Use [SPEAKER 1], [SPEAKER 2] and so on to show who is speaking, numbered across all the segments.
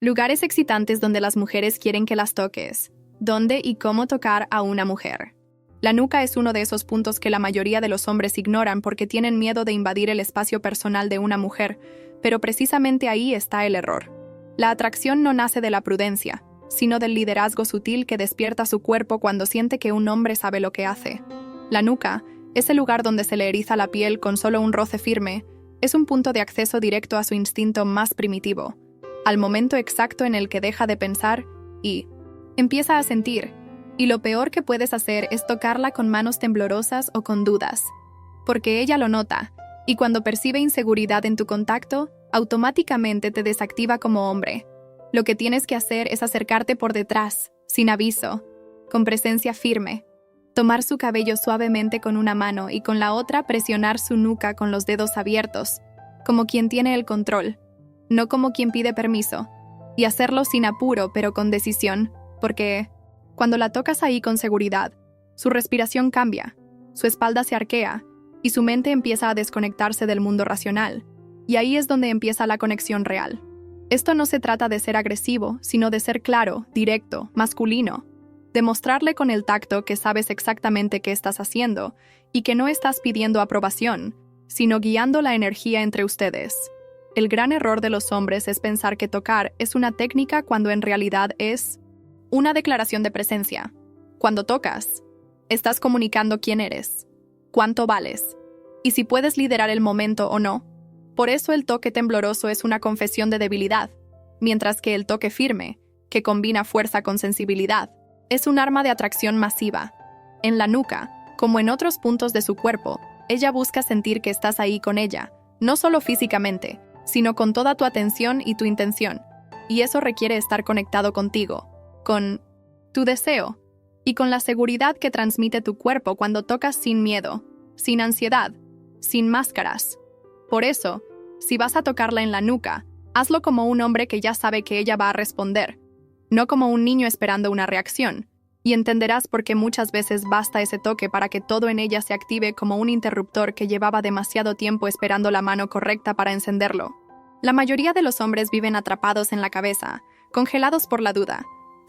[SPEAKER 1] Lugares excitantes donde las mujeres quieren que las toques. ¿Dónde y cómo tocar a una mujer? La nuca es uno de esos puntos que la mayoría de los hombres ignoran porque tienen miedo de invadir el espacio personal de una mujer, pero precisamente ahí está el error. La atracción no nace de la prudencia, sino del liderazgo sutil que despierta su cuerpo cuando siente que un hombre sabe lo que hace. La nuca, ese lugar donde se le eriza la piel con solo un roce firme, es un punto de acceso directo a su instinto más primitivo, al momento exacto en el que deja de pensar y empieza a sentir. Y lo peor que puedes hacer es tocarla con manos temblorosas o con dudas, porque ella lo nota, y cuando percibe inseguridad en tu contacto, automáticamente te desactiva como hombre. Lo que tienes que hacer es acercarte por detrás, sin aviso, con presencia firme, tomar su cabello suavemente con una mano y con la otra presionar su nuca con los dedos abiertos, como quien tiene el control, no como quien pide permiso, y hacerlo sin apuro pero con decisión, porque cuando la tocas ahí con seguridad, su respiración cambia, su espalda se arquea y su mente empieza a desconectarse del mundo racional, y ahí es donde empieza la conexión real. Esto no se trata de ser agresivo, sino de ser claro, directo, masculino, demostrarle con el tacto que sabes exactamente qué estás haciendo y que no estás pidiendo aprobación, sino guiando la energía entre ustedes. El gran error de los hombres es pensar que tocar es una técnica cuando en realidad es una declaración de presencia. Cuando tocas, estás comunicando quién eres, cuánto vales, y si puedes liderar el momento o no. Por eso el toque tembloroso es una confesión de debilidad, mientras que el toque firme, que combina fuerza con sensibilidad, es un arma de atracción masiva. En la nuca, como en otros puntos de su cuerpo, ella busca sentir que estás ahí con ella, no solo físicamente, sino con toda tu atención y tu intención, y eso requiere estar conectado contigo, con tu deseo, y con la seguridad que transmite tu cuerpo cuando tocas sin miedo, sin ansiedad, sin máscaras. Por eso, si vas a tocarla en la nuca, hazlo como un hombre que ya sabe que ella va a responder, no como un niño esperando una reacción, y entenderás por qué muchas veces basta ese toque para que todo en ella se active como un interruptor que llevaba demasiado tiempo esperando la mano correcta para encenderlo. La mayoría de los hombres viven atrapados en la cabeza, congelados por la duda,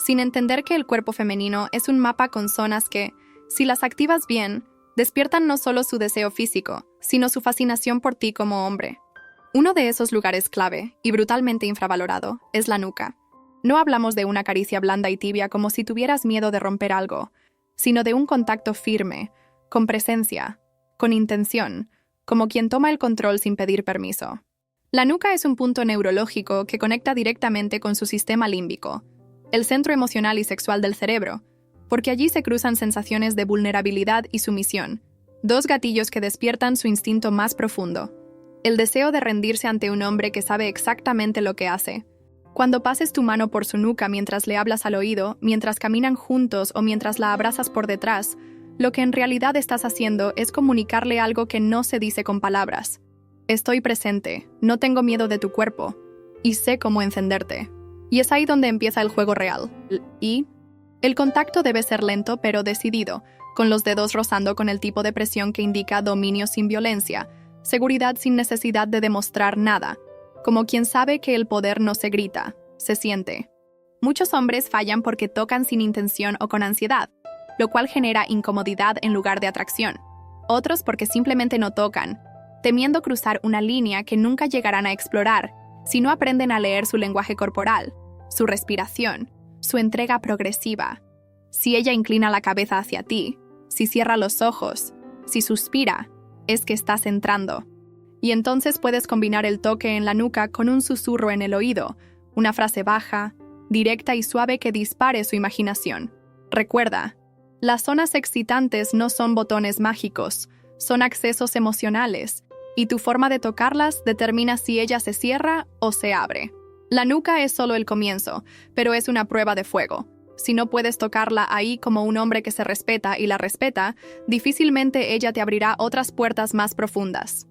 [SPEAKER 1] sin entender que el cuerpo femenino es un mapa con zonas que, si las activas bien, despiertan no solo su deseo físico, sino su fascinación por ti como hombre. Uno de esos lugares clave, y brutalmente infravalorado, es la nuca. No hablamos de una caricia blanda y tibia como si tuvieras miedo de romper algo, sino de un contacto firme, con presencia, con intención, como quien toma el control sin pedir permiso. La nuca es un punto neurológico que conecta directamente con su sistema límbico, el centro emocional y sexual del cerebro, porque allí se cruzan sensaciones de vulnerabilidad y sumisión, dos gatillos que despiertan su instinto más profundo, el deseo de rendirse ante un hombre que sabe exactamente lo que hace. Cuando pases tu mano por su nuca mientras le hablas al oído, mientras caminan juntos o mientras la abrazas por detrás, lo que en realidad estás haciendo es comunicarle algo que no se dice con palabras. Estoy presente, no tengo miedo de tu cuerpo, y sé cómo encenderte. Y es ahí donde empieza el juego real. Y el contacto debe ser lento pero decidido, con los dedos rozando con el tipo de presión que indica dominio sin violencia, seguridad sin necesidad de demostrar nada, como quien sabe que el poder no se grita, se siente. Muchos hombres fallan porque tocan sin intención o con ansiedad, lo cual genera incomodidad en lugar de atracción. Otros porque simplemente no tocan, temiendo cruzar una línea que nunca llegarán a explorar, si no aprenden a leer su lenguaje corporal, su respiración, su entrega progresiva. Si ella inclina la cabeza hacia ti, si cierra los ojos, si suspira, es que estás entrando. Y entonces puedes combinar el toque en la nuca con un susurro en el oído, una frase baja, directa y suave que dispare su imaginación. Recuerda, las zonas excitantes no son botones mágicos, son accesos emocionales, y tu forma de tocarlas determina si ella se cierra o se abre. La nuca es solo el comienzo, pero es una prueba de fuego. Si no puedes tocarla ahí como un hombre que se respeta y la respeta, difícilmente ella te abrirá otras puertas más profundas.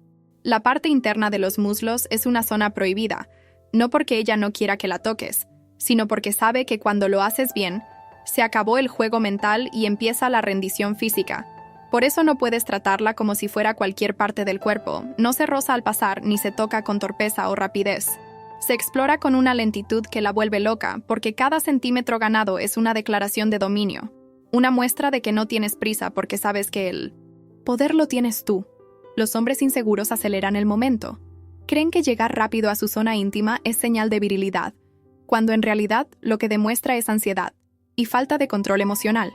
[SPEAKER 1] La parte interna de los muslos es una zona prohibida, no porque ella no quiera que la toques, sino porque sabe que cuando lo haces bien, se acabó el juego mental y empieza la rendición física. Por eso no puedes tratarla como si fuera cualquier parte del cuerpo, no se roza al pasar ni se toca con torpeza o rapidez. Se explora con una lentitud que la vuelve loca, porque cada centímetro ganado es una declaración de dominio, una muestra de que no tienes prisa porque sabes que el poder lo tienes tú. Los hombres inseguros aceleran el momento. Creen que llegar rápido a su zona íntima es señal de virilidad, cuando en realidad lo que demuestra es ansiedad y falta de control emocional.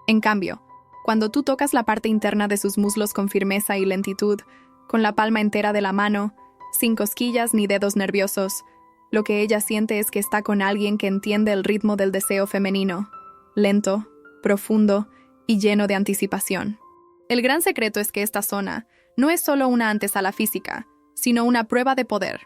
[SPEAKER 1] En cambio, cuando tú tocas la parte interna de sus muslos con firmeza y lentitud, con la palma entera de la mano, sin cosquillas ni dedos nerviosos, lo que ella siente es que está con alguien que entiende el ritmo del deseo femenino, lento, profundo y lleno de anticipación. El gran secreto es que esta zona no es solo una antesala física, sino una prueba de poder.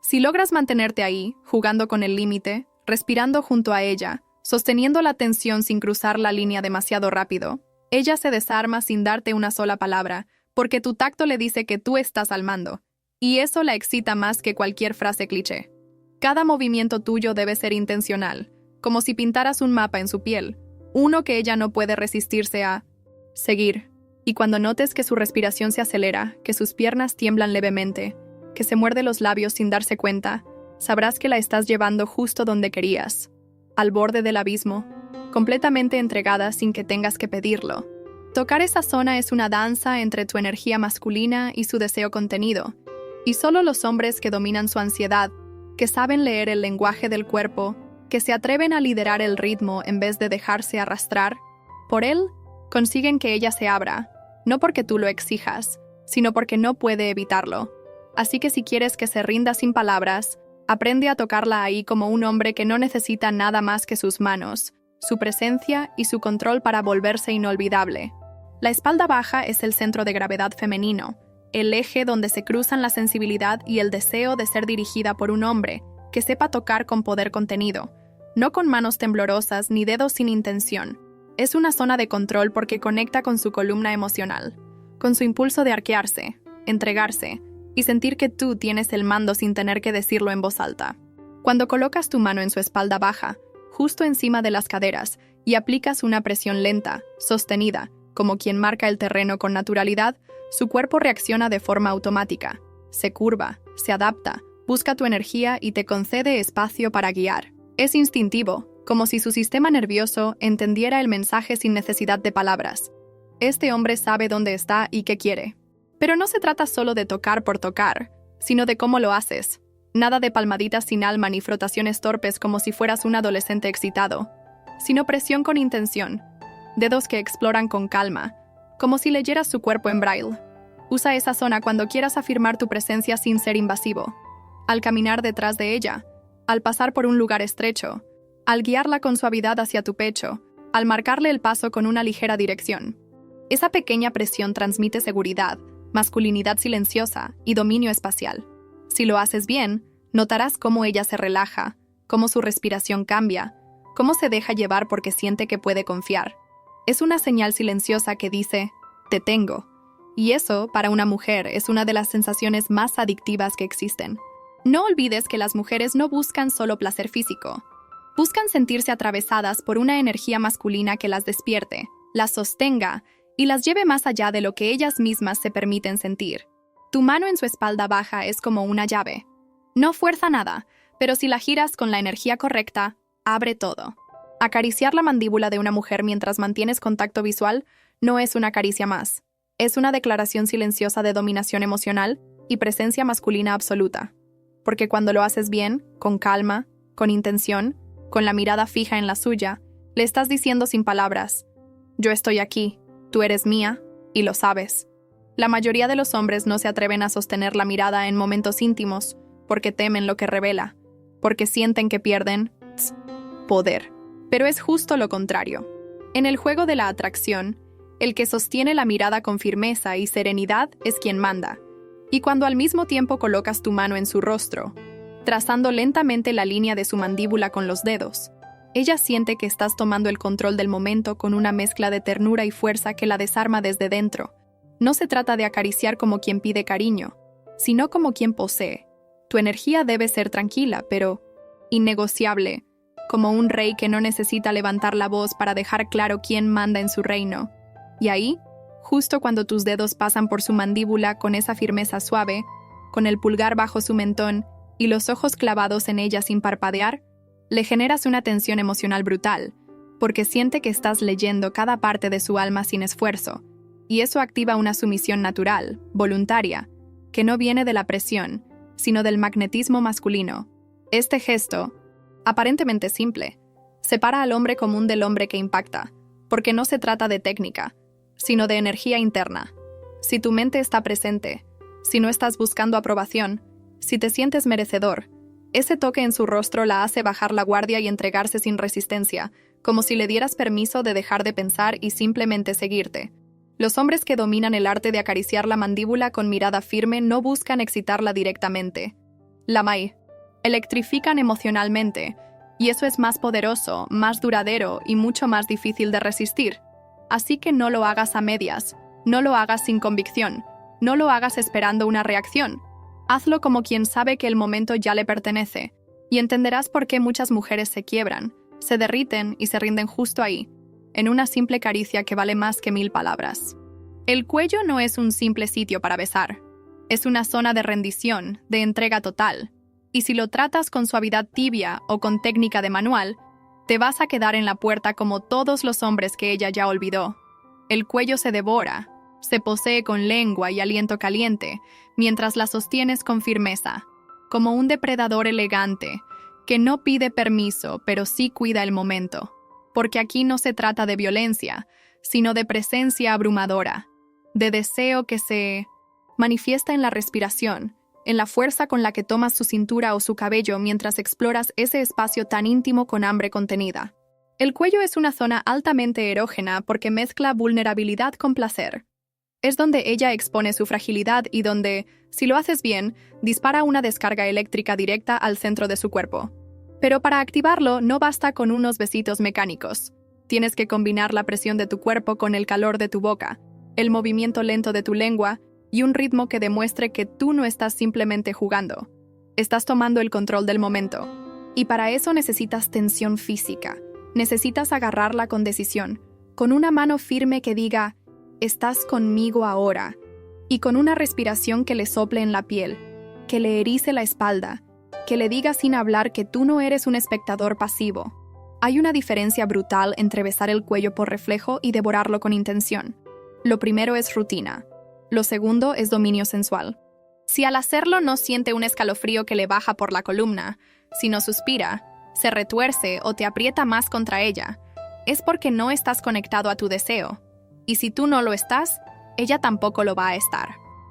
[SPEAKER 1] Si logras mantenerte ahí, jugando con el límite, respirando junto a ella, sosteniendo la tensión sin cruzar la línea demasiado rápido, ella se desarma sin darte una sola palabra, porque tu tacto le dice que tú estás al mando, y eso la excita más que cualquier frase cliché. Cada movimiento tuyo debe ser intencional, como si pintaras un mapa en su piel, uno que ella no puede resistirse a seguir. Y cuando notes que su respiración se acelera, que sus piernas tiemblan levemente, que se muerde los labios sin darse cuenta, sabrás que la estás llevando justo donde querías, al borde del abismo, completamente entregada sin que tengas que pedirlo. Tocar esa zona es una danza entre tu energía masculina y su deseo contenido, y solo los hombres que dominan su ansiedad, que saben leer el lenguaje del cuerpo, que se atreven a liderar el ritmo en vez de dejarse arrastrar por él, consiguen que ella se abra, no porque tú lo exijas, sino porque no puede evitarlo. Así que si quieres que se rinda sin palabras, aprende a tocarla ahí como un hombre que no necesita nada más que sus manos, su presencia y su control para volverse inolvidable. La espalda baja es el centro de gravedad femenino, el eje donde se cruzan la sensibilidad y el deseo de ser dirigida por un hombre que sepa tocar con poder contenido, no con manos temblorosas ni dedos sin intención. Es una zona de control porque conecta con su columna emocional, con su impulso de arquearse, entregarse y sentir que tú tienes el mando sin tener que decirlo en voz alta. Cuando colocas tu mano en su espalda baja, justo encima de las caderas, y aplicas una presión lenta, sostenida, como quien marca el terreno con naturalidad, su cuerpo reacciona de forma automática. Se curva, se adapta, busca tu energía y te concede espacio para guiar. Es instintivo, como si su sistema nervioso entendiera el mensaje sin necesidad de palabras. Este hombre sabe dónde está y qué quiere. Pero no se trata solo de tocar por tocar, sino de cómo lo haces. Nada de palmaditas sin alma ni frotaciones torpes como si fueras un adolescente excitado, sino presión con intención, dedos que exploran con calma, como si leyeras su cuerpo en braille. Usa esa zona cuando quieras afirmar tu presencia sin ser invasivo. Al caminar detrás de ella, al pasar por un lugar estrecho, al guiarla con suavidad hacia tu pecho, al marcarle el paso con una ligera dirección. Esa pequeña presión transmite seguridad, masculinidad silenciosa y dominio espacial. Si lo haces bien, notarás cómo ella se relaja, cómo su respiración cambia, cómo se deja llevar porque siente que puede confiar. Es una señal silenciosa que dice, te tengo. Y eso, para una mujer, es una de las sensaciones más adictivas que existen. No olvides que las mujeres no buscan solo placer físico. Buscan sentirse atravesadas por una energía masculina que las despierte, las sostenga y las lleve más allá de lo que ellas mismas se permiten sentir. Tu mano en su espalda baja es como una llave. No fuerza nada, pero si la giras con la energía correcta, abre todo. Acariciar la mandíbula de una mujer mientras mantienes contacto visual no es una caricia más. Es una declaración silenciosa de dominación emocional y presencia masculina absoluta. Porque cuando lo haces bien, con calma, con intención, con la mirada fija en la suya, le estás diciendo sin palabras, yo estoy aquí, tú eres mía, y lo sabes. La mayoría de los hombres no se atreven a sostener la mirada en momentos íntimos porque temen lo que revela, porque sienten que pierden poder. Pero es justo lo contrario. En el juego de la atracción, el que sostiene la mirada con firmeza y serenidad es quien manda. Y cuando al mismo tiempo colocas tu mano en su rostro, trazando lentamente la línea de su mandíbula con los dedos, ella siente que estás tomando el control del momento con una mezcla de ternura y fuerza que la desarma desde dentro. No se trata de acariciar como quien pide cariño, sino como quien posee. Tu energía debe ser tranquila, pero innegociable, como un rey que no necesita levantar la voz para dejar claro quién manda en su reino. Y ahí, justo cuando tus dedos pasan por su mandíbula con esa firmeza suave, con el pulgar bajo su mentón y los ojos clavados en ella sin parpadear, le generas una tensión emocional brutal, porque siente que estás leyendo cada parte de su alma sin esfuerzo, y eso activa una sumisión natural, voluntaria, que no viene de la presión, sino del magnetismo masculino. Este gesto, aparentemente simple, separa al hombre común del hombre que impacta, porque no se trata de técnica, sino de energía interna. Si tu mente está presente, si no estás buscando aprobación, si te sientes merecedor, ese toque en su rostro la hace bajar la guardia y entregarse sin resistencia, como si le dieras permiso de dejar de pensar y simplemente seguirte. Los hombres que dominan el arte de acariciar la mandíbula con mirada firme no buscan excitarla directamente. Electrifican emocionalmente, y eso es más poderoso, más duradero y mucho más difícil de resistir. Así que no lo hagas a medias, no lo hagas sin convicción, no lo hagas esperando una reacción. Hazlo como quien sabe que el momento ya le pertenece, y entenderás por qué muchas mujeres se quiebran, se derriten y se rinden justo ahí, en una simple caricia que vale más que 1000 palabras. El cuello no es un simple sitio para besar. Es una zona de rendición, de entrega total. Y si lo tratas con suavidad tibia o con técnica de manual, te vas a quedar en la puerta como todos los hombres que ella ya olvidó. El cuello se devora, se posee con lengua y aliento caliente, mientras la sostienes con firmeza, como un depredador elegante, que no pide permiso, pero sí cuida el momento. Porque aquí no se trata de violencia, sino de presencia abrumadora, de deseo que se manifiesta en la respiración, en la fuerza con la que tomas su cintura o su cabello mientras exploras ese espacio tan íntimo con hambre contenida. El cuello es una zona altamente erógena porque mezcla vulnerabilidad con placer. Es donde ella expone su fragilidad y donde, si lo haces bien, dispara una descarga eléctrica directa al centro de su cuerpo. Pero para activarlo no basta con unos besitos mecánicos. Tienes que combinar la presión de tu cuerpo con el calor de tu boca, el movimiento lento de tu lengua y un ritmo que demuestre que tú no estás simplemente jugando. Estás tomando el control del momento. Y para eso necesitas tensión física. Necesitas agarrarla con decisión, con una mano firme que diga, estás conmigo ahora, y con una respiración que le sople en la piel, que le erice la espalda, que le diga sin hablar que tú no eres un espectador pasivo. Hay una diferencia brutal entre besar el cuello por reflejo y devorarlo con intención. Lo primero es rutina. Lo segundo es dominio sensual. Si al hacerlo no siente un escalofrío que le baja por la columna, sino suspira, se retuerce o te aprieta más contra ella, es porque no estás conectado a tu deseo. Y si tú no lo estás, ella tampoco lo va a estar.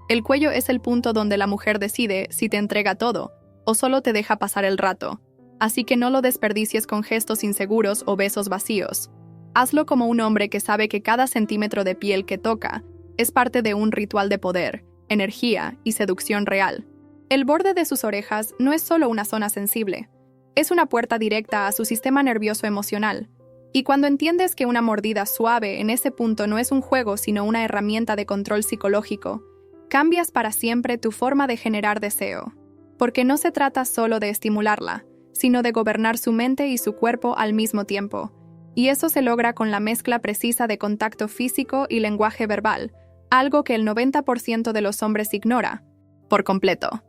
[SPEAKER 1] El cuello es el punto donde la mujer decide si te entrega todo o solo te deja pasar el rato. Así que no lo desperdicies con gestos inseguros o besos vacíos. Hazlo como un hombre que sabe que cada centímetro de piel que toca es parte de un ritual de poder, energía y seducción real. El borde de sus orejas no es solo una zona sensible. Es una puerta directa a su sistema nervioso emocional. Y cuando entiendes que una mordida suave en ese punto no es un juego sino una herramienta de control psicológico, cambias para siempre tu forma de generar deseo. Porque no se trata solo de estimularla, sino de gobernar su mente y su cuerpo al mismo tiempo. Y eso se logra con la mezcla precisa de contacto físico y lenguaje verbal, algo que el 90% de los hombres ignora, por completo.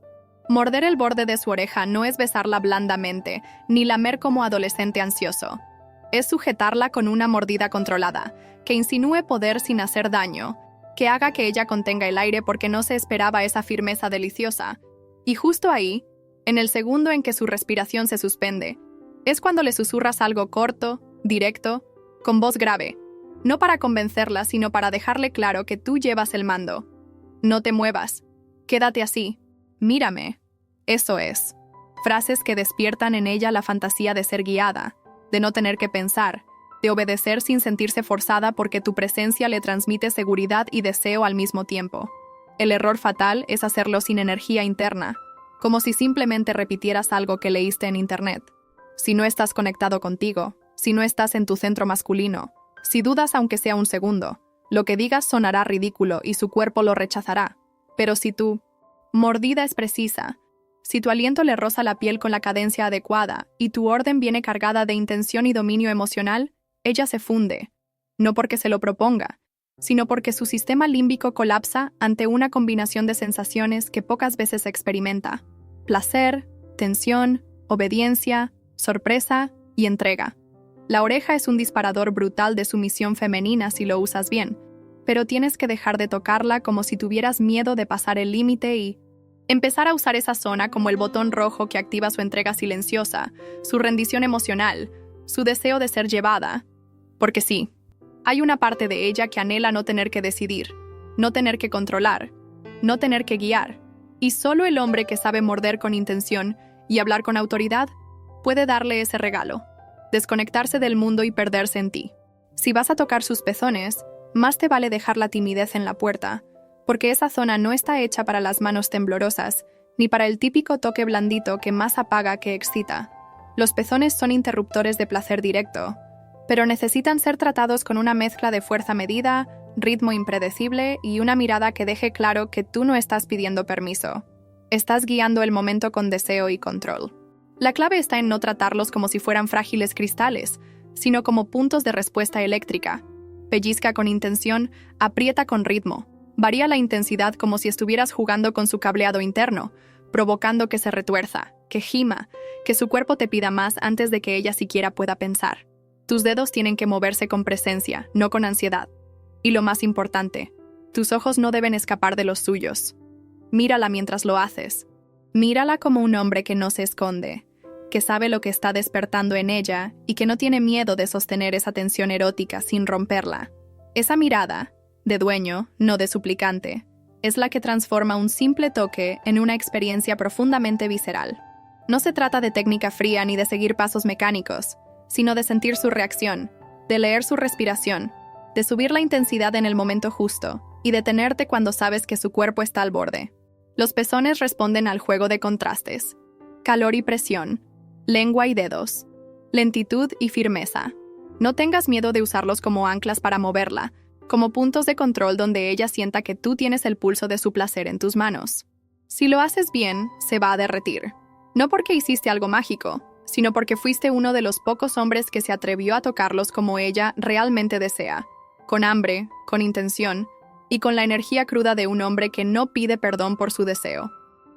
[SPEAKER 1] Morder el borde de su oreja no es besarla blandamente, ni lamer como adolescente ansioso. Es sujetarla con una mordida controlada, que insinúe poder sin hacer daño, que haga que ella contenga el aire porque no se esperaba esa firmeza deliciosa. Y justo ahí, en el segundo en que su respiración se suspende, es cuando le susurras algo corto, directo, con voz grave, no para convencerla, sino para dejarle claro que tú llevas el mando. No te muevas. Quédate así. Mírame. Eso es. Frases que despiertan en ella la fantasía de ser guiada, de no tener que pensar, de obedecer sin sentirse forzada porque tu presencia le transmite seguridad y deseo al mismo tiempo. El error fatal es hacerlo sin energía interna, como si simplemente repitieras algo que leíste en internet. Si no estás conectado contigo, si no estás en tu centro masculino, si dudas aunque sea un segundo, lo que digas sonará ridículo y su cuerpo lo rechazará. Pero si tu mordida es precisa, si tu aliento le roza la piel con la cadencia adecuada y tu orden viene cargada de intención y dominio emocional, ella se funde, no porque se lo proponga, sino porque su sistema límbico colapsa ante una combinación de sensaciones que pocas veces experimenta: placer, tensión, obediencia, sorpresa y entrega. La oreja es un disparador brutal de sumisión femenina si lo usas bien, pero tienes que dejar de tocarla como si tuvieras miedo de pasar el límite y empezar a usar esa zona como el botón rojo que activa su entrega silenciosa, su rendición emocional, su deseo de ser llevada. Porque sí, hay una parte de ella que anhela no tener que decidir, no tener que controlar, no tener que guiar, y solo el hombre que sabe morder con intención y hablar con autoridad puede darle ese regalo, desconectarse del mundo y perderse en ti. Si vas a tocar sus pezones, más te vale dejar la timidez en la puerta, porque esa zona no está hecha para las manos temblorosas, ni para el típico toque blandito que más apaga que excita. Los pezones son interruptores de placer directo, pero necesitan ser tratados con una mezcla de fuerza medida, ritmo impredecible y una mirada que deje claro que tú no estás pidiendo permiso. Estás guiando el momento con deseo y control. La clave está en no tratarlos como si fueran frágiles cristales, sino como puntos de respuesta eléctrica. Pellizca con intención, aprieta con ritmo. Varía la intensidad como si estuvieras jugando con su cableado interno, provocando que se retuerza, que gima, que su cuerpo te pida más antes de que ella siquiera pueda pensar. Tus dedos tienen que moverse con presencia, no con ansiedad. Y lo más importante, tus ojos no deben escapar de los suyos. Mírala mientras lo haces. Mírala como un hombre que no se esconde, que sabe lo que está despertando en ella y que no tiene miedo de sostener esa tensión erótica sin romperla. Esa mirada, de dueño, no de suplicante, es la que transforma un simple toque en una experiencia profundamente visceral. No se trata de técnica fría ni de seguir pasos mecánicos, sino de sentir su reacción, de leer su respiración, de subir la intensidad en el momento justo y detenerte cuando sabes que su cuerpo está al borde. Los pezones responden al juego de contrastes: calor y presión, lengua y dedos, lentitud y firmeza. No tengas miedo de usarlos como anclas para moverla, como puntos de control donde ella sienta que tú tienes el pulso de su placer en tus manos. Si lo haces bien, se va a derretir. No porque hiciste algo mágico, sino porque fuiste uno de los pocos hombres que se atrevió a tocarlos como ella realmente desea, con hambre, con intención, y con la energía cruda de un hombre que no pide perdón por su deseo.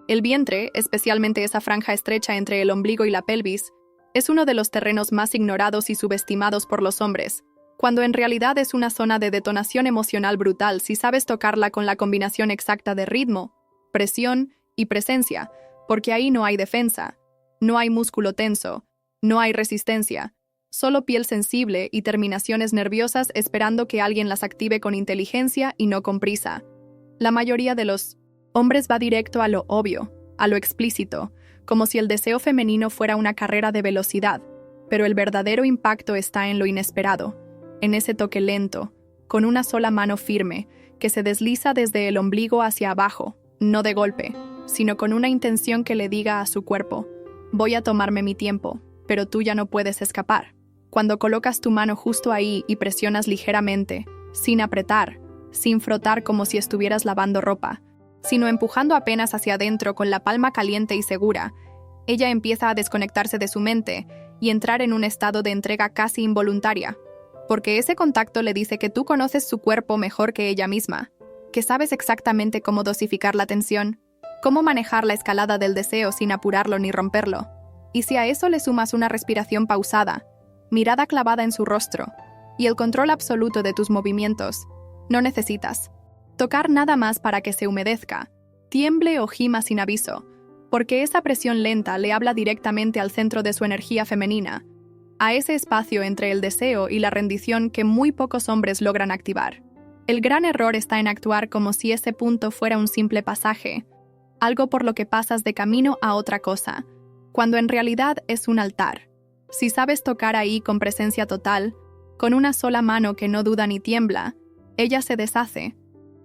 [SPEAKER 1] El vientre, especialmente esa franja estrecha entre el ombligo y la pelvis, es uno de los terrenos más ignorados y subestimados por los hombres, cuando en realidad es una zona de detonación emocional brutal si sabes tocarla con la combinación exacta de ritmo, presión y presencia, porque ahí no hay defensa, no hay músculo tenso, no hay resistencia, solo piel sensible y terminaciones nerviosas esperando que alguien las active con inteligencia y no con prisa. La mayoría de los hombres va directo a lo obvio, a lo explícito, como si el deseo femenino fuera una carrera de velocidad, pero el verdadero impacto está en lo inesperado, en ese toque lento, con una sola mano firme, que se desliza desde el ombligo hacia abajo, no de golpe, sino con una intención que le diga a su cuerpo: voy a tomarme mi tiempo, pero tú ya no puedes escapar. Cuando colocas tu mano justo ahí y presionas ligeramente, sin apretar, sin frotar como si estuvieras lavando ropa, sino empujando apenas hacia adentro con la palma caliente y segura, ella empieza a desconectarse de su mente y entrar en un estado de entrega casi involuntaria, porque ese contacto le dice que tú conoces su cuerpo mejor que ella misma, que sabes exactamente cómo dosificar la tensión, cómo manejar la escalada del deseo sin apurarlo ni romperlo. Y si a eso le sumas una respiración pausada, mirada clavada en su rostro y el control absoluto de tus movimientos, no necesitas tocar nada más para que se humedezca, tiemble o gima sin aviso, porque esa presión lenta le habla directamente al centro de su energía femenina, a ese espacio entre el deseo y la rendición que muy pocos hombres logran activar. El gran error está en actuar como si ese punto fuera un simple pasaje, algo por lo que pasas de camino a otra cosa, cuando en realidad es un altar. Si sabes tocar ahí con presencia total, con una sola mano que no duda ni tiembla, ella se deshace,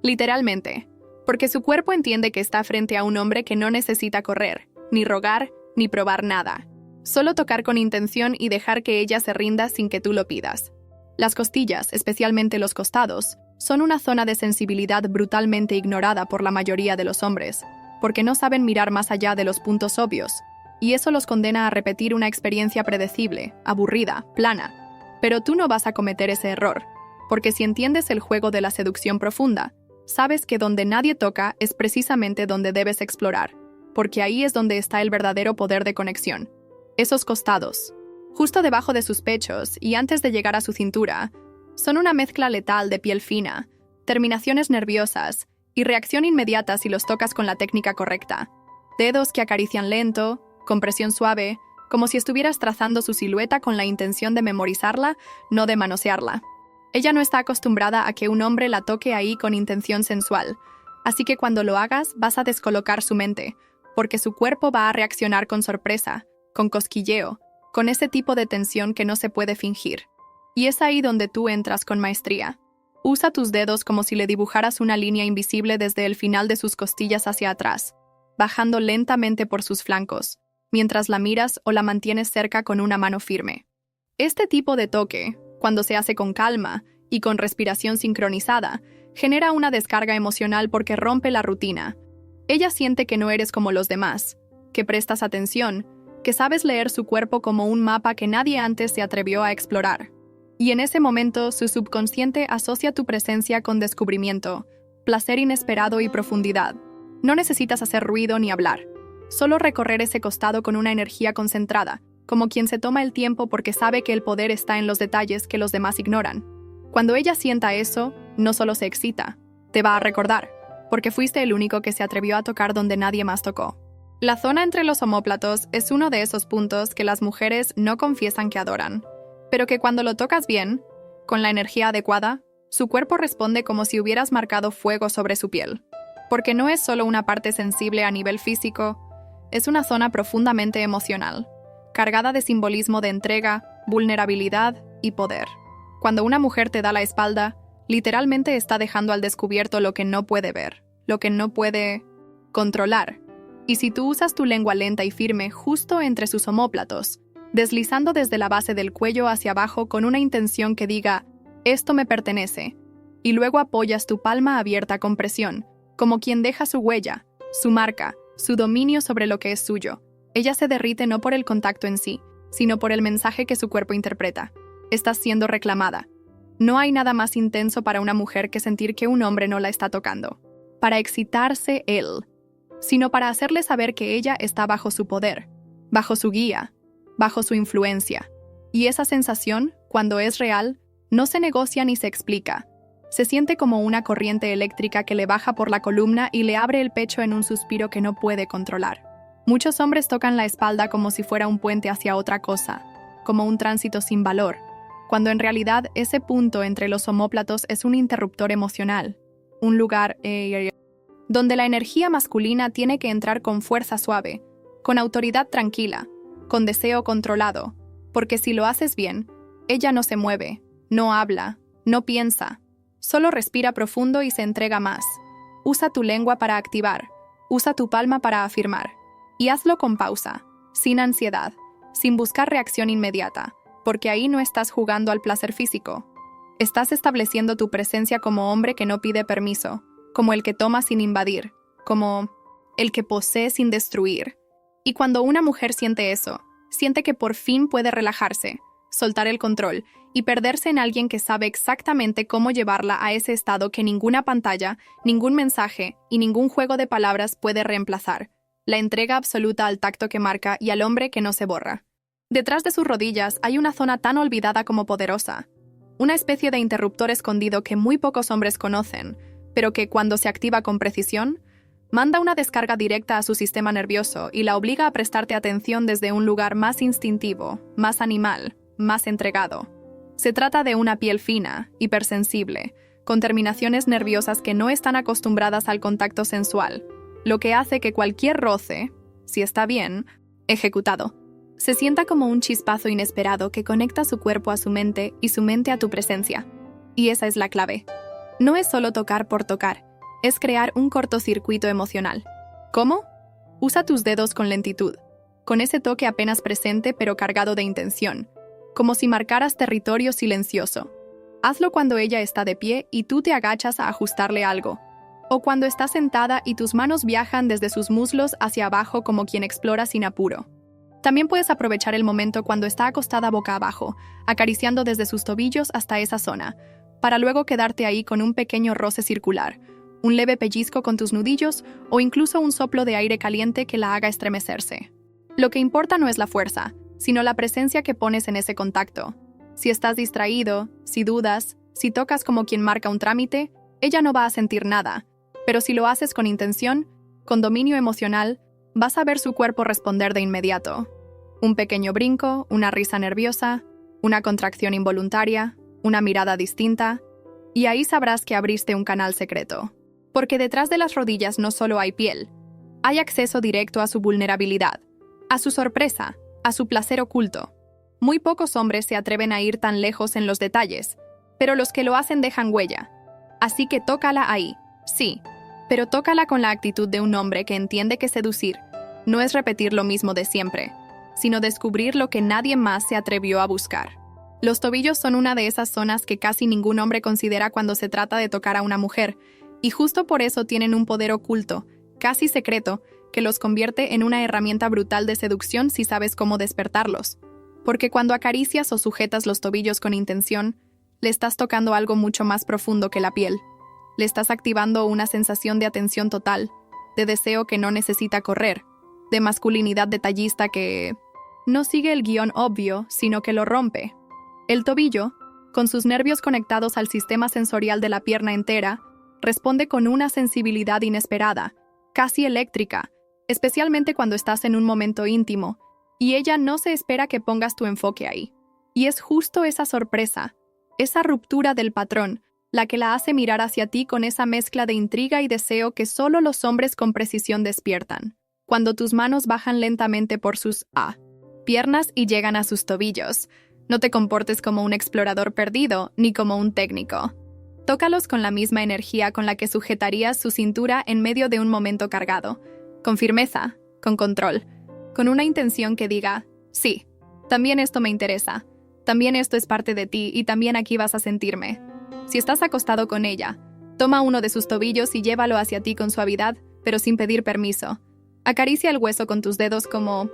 [SPEAKER 1] literalmente, porque su cuerpo entiende que está frente a un hombre que no necesita correr, ni rogar, ni probar nada. Solo tocar con intención y dejar que ella se rinda sin que tú lo pidas. Las costillas, especialmente los costados, son una zona de sensibilidad brutalmente ignorada por la mayoría de los hombres, porque no saben mirar más allá de los puntos obvios, y eso los condena a repetir una experiencia predecible, aburrida, plana. Pero tú no vas a cometer ese error, porque si entiendes el juego de la seducción profunda, sabes que donde nadie toca es precisamente donde debes explorar, porque ahí es donde está el verdadero poder de conexión. Esos costados, justo debajo de sus pechos y antes de llegar a su cintura, son una mezcla letal de piel fina, terminaciones nerviosas y reacción inmediata si los tocas con la técnica correcta. Dedos que acarician lento, con presión suave, como si estuvieras trazando su silueta con la intención de memorizarla, no de manosearla. Ella no está acostumbrada a que un hombre la toque ahí con intención sensual, así que cuando lo hagas vas a descolocar su mente, porque su cuerpo va a reaccionar con sorpresa, con cosquilleo, con ese tipo de tensión que no se puede fingir. Y es ahí donde tú entras con maestría. Usa tus dedos como si le dibujaras una línea invisible desde el final de sus costillas hacia atrás, bajando lentamente por sus flancos, mientras la miras o la mantienes cerca con una mano firme. Este tipo de toque, cuando se hace con calma y con respiración sincronizada, genera una descarga emocional porque rompe la rutina. Ella siente que no eres como los demás, que prestas atención, que sabes leer su cuerpo como un mapa que nadie antes se atrevió a explorar. Y en ese momento, su subconsciente asocia tu presencia con descubrimiento, placer inesperado y profundidad. No necesitas hacer ruido ni hablar. Solo recorrer ese costado con una energía concentrada, como quien se toma el tiempo porque sabe que el poder está en los detalles que los demás ignoran. Cuando ella sienta eso, no solo se excita, te va a recordar, porque fuiste el único que se atrevió a tocar donde nadie más tocó. La zona entre los omóplatos es uno de esos puntos que las mujeres no confiesan que adoran, pero que cuando lo tocas bien, con la energía adecuada, su cuerpo responde como si hubieras marcado fuego sobre su piel. Porque no es solo una parte sensible a nivel físico, es una zona profundamente emocional, cargada de simbolismo de entrega, vulnerabilidad y poder. Cuando una mujer te da la espalda, literalmente está dejando al descubierto lo que no puede ver, lo que no puede controlar. Y si tú usas tu lengua lenta y firme justo entre sus omóplatos, deslizando desde la base del cuello hacia abajo con una intención que diga, esto me pertenece, y luego apoyas tu palma abierta con presión, como quien deja su huella, su marca, su dominio sobre lo que es suyo. Ella se derrite no por el contacto en sí, sino por el mensaje que su cuerpo interpreta. Estás siendo reclamada. No hay nada más intenso para una mujer que sentir que un hombre no la está tocando, para excitarse él, sino para hacerle saber que ella está bajo su poder, bajo su guía, bajo su influencia. Y esa sensación, cuando es real, no se negocia ni se explica. Se siente como una corriente eléctrica que le baja por la columna y le abre el pecho en un suspiro que no puede controlar. Muchos hombres tocan la espalda como si fuera un puente hacia otra cosa, como un tránsito sin valor, cuando en realidad ese punto entre los omóplatos es un interruptor emocional, un lugar donde la energía masculina tiene que entrar con fuerza suave, con autoridad tranquila, con deseo controlado, porque si lo haces bien, ella no se mueve, no habla, no piensa, solo respira profundo y se entrega más. Usa tu lengua para activar, usa tu palma para afirmar, y hazlo con pausa, sin ansiedad, sin buscar reacción inmediata, porque ahí no estás jugando al placer físico. Estás estableciendo tu presencia como hombre que no pide permiso, como el que toma sin invadir, como el que posee sin destruir. Y cuando una mujer siente eso, siente que por fin puede relajarse, soltar el control y perderse en alguien que sabe exactamente cómo llevarla a ese estado que ninguna pantalla, ningún mensaje y ningún juego de palabras puede reemplazar. La entrega absoluta al tacto que marca y al hombre que no se borra. Detrás de sus rodillas hay una zona tan olvidada como poderosa, una especie de interruptor escondido que muy pocos hombres conocen, pero que cuando se activa con precisión, manda una descarga directa a su sistema nervioso y la obliga a prestarte atención desde un lugar más instintivo, más animal, más entregado. Se trata de una piel fina, hipersensible, con terminaciones nerviosas que no están acostumbradas al contacto sensual, lo que hace que cualquier roce, si está bien ejecutado, se sienta como un chispazo inesperado que conecta su cuerpo a su mente y su mente a tu presencia. Y esa es la clave. No es solo tocar por tocar, es crear un cortocircuito emocional. ¿Cómo? Usa tus dedos con lentitud, con ese toque apenas presente pero cargado de intención, como si marcaras territorio silencioso. Hazlo cuando ella está de pie y tú te agachas a ajustarle algo, o cuando está sentada y tus manos viajan desde sus muslos hacia abajo como quien explora sin apuro. También puedes aprovechar el momento cuando está acostada boca abajo, acariciando desde sus tobillos hasta esa zona, para luego quedarte ahí con un pequeño roce circular, un leve pellizco con tus nudillos o incluso un soplo de aire caliente que la haga estremecerse. Lo que importa no es la fuerza, sino la presencia que pones en ese contacto. Si estás distraído, si dudas, si tocas como quien marca un trámite, ella no va a sentir nada. Pero si lo haces con intención, con dominio emocional, vas a ver su cuerpo responder de inmediato. Un pequeño brinco, una risa nerviosa, una contracción involuntaria, una mirada distinta, y ahí sabrás que abriste un canal secreto. Porque detrás de las rodillas no solo hay piel, hay acceso directo a su vulnerabilidad, a su sorpresa, a su placer oculto. Muy pocos hombres se atreven a ir tan lejos en los detalles, pero los que lo hacen dejan huella. Así que tócala ahí, sí, pero tócala con la actitud de un hombre que entiende que seducir no es repetir lo mismo de siempre, sino descubrir lo que nadie más se atrevió a buscar. Los tobillos son una de esas zonas que casi ningún hombre considera cuando se trata de tocar a una mujer, y justo por eso tienen un poder oculto, casi secreto, que los convierte en una herramienta brutal de seducción si sabes cómo despertarlos. Porque cuando acaricias o sujetas los tobillos con intención, le estás tocando algo mucho más profundo que la piel. Le estás activando una sensación de atención total, de deseo que no necesita correr, de masculinidad detallista que no sigue el guión obvio, sino que lo rompe. El tobillo, con sus nervios conectados al sistema sensorial de la pierna entera, responde con una sensibilidad inesperada, casi eléctrica, especialmente cuando estás en un momento íntimo, y ella no se espera que pongas tu enfoque ahí. Y es justo esa sorpresa, esa ruptura del patrón, la que la hace mirar hacia ti con esa mezcla de intriga y deseo que solo los hombres con precisión despiertan. Cuando tus manos bajan lentamente por sus piernas y llegan a sus tobillos, no te comportes como un explorador perdido ni como un técnico. Tócalos con la misma energía con la que sujetarías su cintura en medio de un momento cargado, con firmeza, con control, con una intención que diga, sí, también esto me interesa, también esto es parte de ti y también aquí vas a sentirme. Si estás acostado con ella, toma uno de sus tobillos y llévalo hacia ti con suavidad, pero sin pedir permiso. Acaricia el hueso con tus dedos como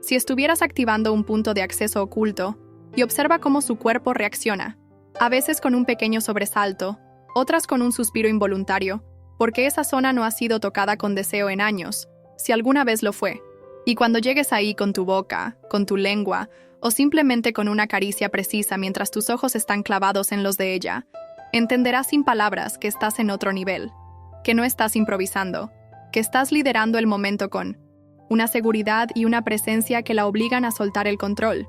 [SPEAKER 1] si estuvieras activando un punto de acceso oculto y observa cómo su cuerpo reacciona, a veces con un pequeño sobresalto, otras con un suspiro involuntario, porque esa zona no ha sido tocada con deseo en años, si alguna vez lo fue. Y cuando llegues ahí con tu boca, con tu lengua, o simplemente con una caricia precisa mientras tus ojos están clavados en los de ella, entenderás sin palabras que estás en otro nivel, que no estás improvisando, que estás liderando el momento con una seguridad y una presencia que la obligan a soltar el control.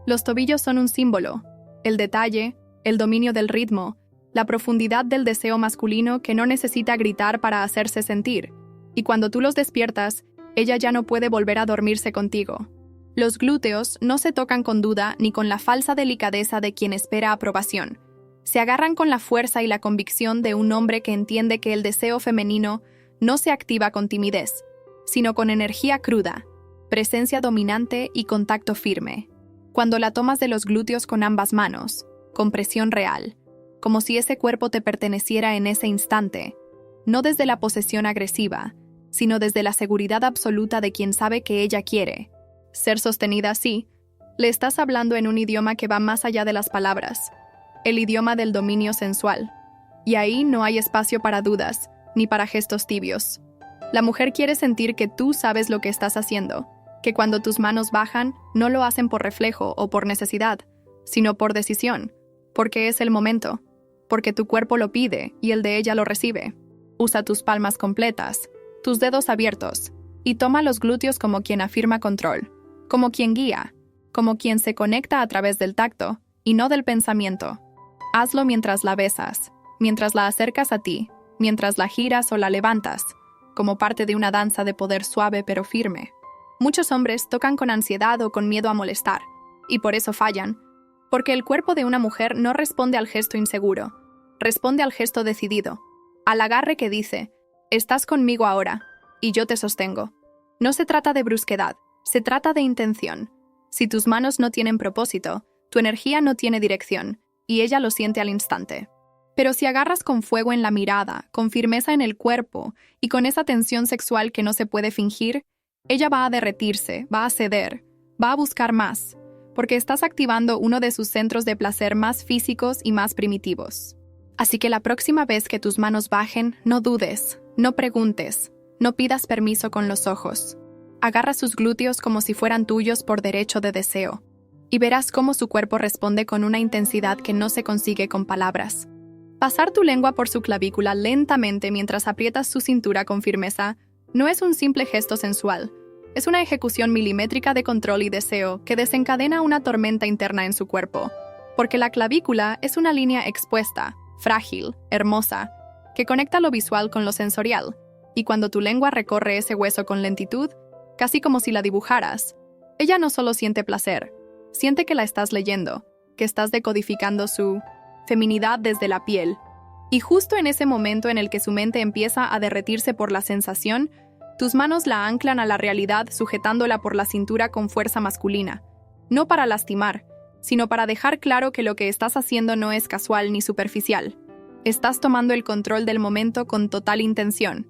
[SPEAKER 1] Los tobillos son un símbolo, el detalle, el dominio del ritmo, la profundidad del deseo masculino que no necesita gritar para hacerse sentir, y cuando tú los despiertas, ella ya no puede volver a dormirse contigo. Los glúteos no se tocan con duda ni con la falsa delicadeza de quien espera aprobación. Se agarran con la fuerza y la convicción de un hombre que entiende que el deseo femenino no se activa con timidez, sino con energía cruda, presencia dominante y contacto firme. Cuando la tomas de los glúteos con ambas manos, con presión real, como si ese cuerpo te perteneciera en ese instante, no desde la posesión agresiva, sino desde la seguridad absoluta de quien sabe que ella quiere. Ser sostenida así, le estás hablando en un idioma que va más allá de las palabras, el idioma del dominio sensual. Y ahí no hay espacio para dudas, ni para gestos tibios. La mujer quiere sentir que tú sabes lo que estás haciendo, que cuando tus manos bajan, no lo hacen por reflejo o por necesidad, sino por decisión, porque es el momento, porque tu cuerpo lo pide y el de ella lo recibe. Usa tus palmas completas, tus dedos abiertos, y toma los glúteos como quien afirma control, como quien guía, como quien se conecta a través del tacto y no del pensamiento. Hazlo mientras la besas, mientras la acercas a ti, mientras la giras o la levantas, como parte de una danza de poder suave pero firme. Muchos hombres tocan con ansiedad o con miedo a molestar, y por eso fallan, porque el cuerpo de una mujer no responde al gesto inseguro, responde al gesto decidido, al agarre que dice, estás conmigo ahora, y yo te sostengo. No se trata de brusquedad, se trata de intención. Si tus manos no tienen propósito, tu energía no tiene dirección, y ella lo siente al instante. Pero si agarras con fuego en la mirada, con firmeza en el cuerpo, y con esa tensión sexual que no se puede fingir, ella va a derretirse, va a ceder, va a buscar más, porque estás activando uno de sus centros de placer más físicos y más primitivos. Así que la próxima vez que tus manos bajen, no dudes, no preguntes, no pidas permiso con los ojos. Agarra sus glúteos como si fueran tuyos por derecho de deseo, y verás cómo su cuerpo responde con una intensidad que no se consigue con palabras. Pasar tu lengua por su clavícula lentamente mientras aprietas su cintura con firmeza no es un simple gesto sensual. Es una ejecución milimétrica de control y deseo que desencadena una tormenta interna en su cuerpo, porque la clavícula es una línea expuesta, frágil, hermosa, que conecta lo visual con lo sensorial, y cuando tu lengua recorre ese hueso con lentitud, casi como si la dibujaras, ella no solo siente placer, siente que la estás leyendo, que estás decodificando su feminidad desde la piel. Y justo en ese momento en el que su mente empieza a derretirse por la sensación, tus manos la anclan a la realidad sujetándola por la cintura con fuerza masculina, no para lastimar, sino para dejar claro que lo que estás haciendo no es casual ni superficial. Estás tomando el control del momento con total intención.